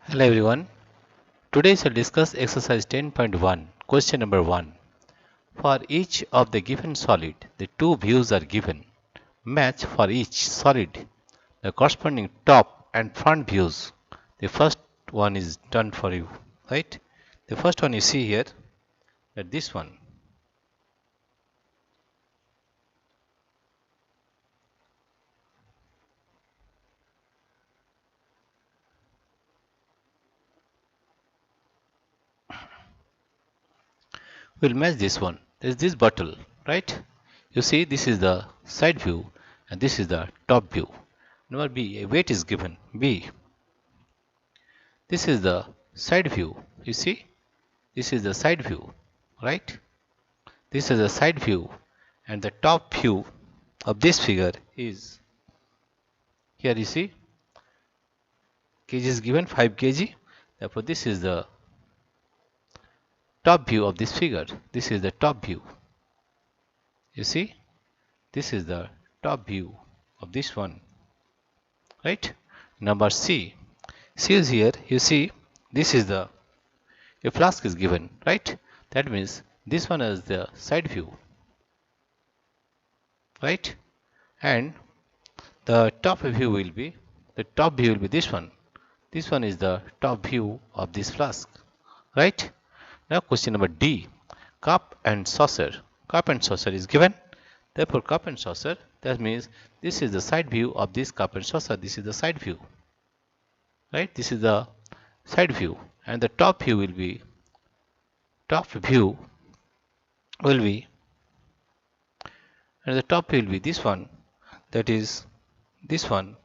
Hello everyone. Today I shall discuss exercise 10.1, question number 1. For each of the given solid, the two views are given. Match for each solid the corresponding top and front views. The first one is done for you, right? The first one you see here, that this one. We'll match this one. There is this bottle, right? You see, this is the side view and this is the top view. Number B, a weight is given, B. This is the side view. You see, this is the side view, right? This is the side view, and the top view of this figure is here. You see, kg is given 5 kg. Therefore, this is the top view of this figure. This is the top view. You see, this is the top view of this one, right? Number C. C is here. You see, this is the a flask is given, right? That means this one is the side view, right? And the top view will be this one. This one is the top view of this flask, right? Now question number D. Cup and saucer. Cup and saucer is given. Therefore, cup and saucer, that means this is the side view of this cup and saucer. This is the side view, right? This is the side view, and the top view will be this one. That is, this one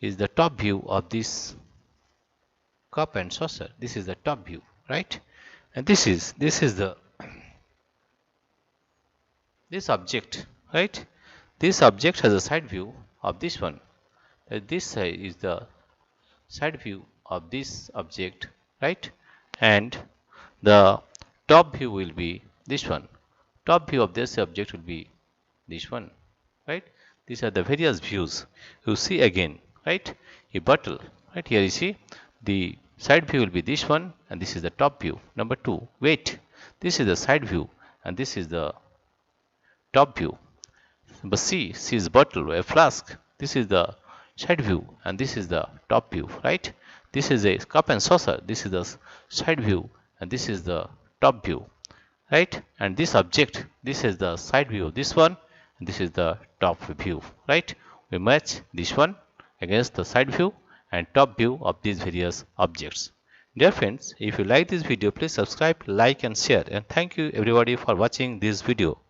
is the top view of this cup and saucer. This is the top view, right? And this is the this object, right? This object has a side view of this one. This side is the side view of this object, right? And the top view will be this one. Top view of this object will be this one, right? These are the various views you see again, right? A bottle, right? Here you see the side view will be this one, and this is the top view. Number 2, weight. This is the side view, and this is the top view. Number C is bottle, a flask. This is the side view, and this is the top view, right? This is a cup and saucer. This is the side view, and this is the top view, right? And this object, this is the side view of this one, and this is the top view, right? We match this one against the side view and top view of these various objects. Dear friends, if you like this video, please subscribe, like and share, and thank you everybody for watching this video.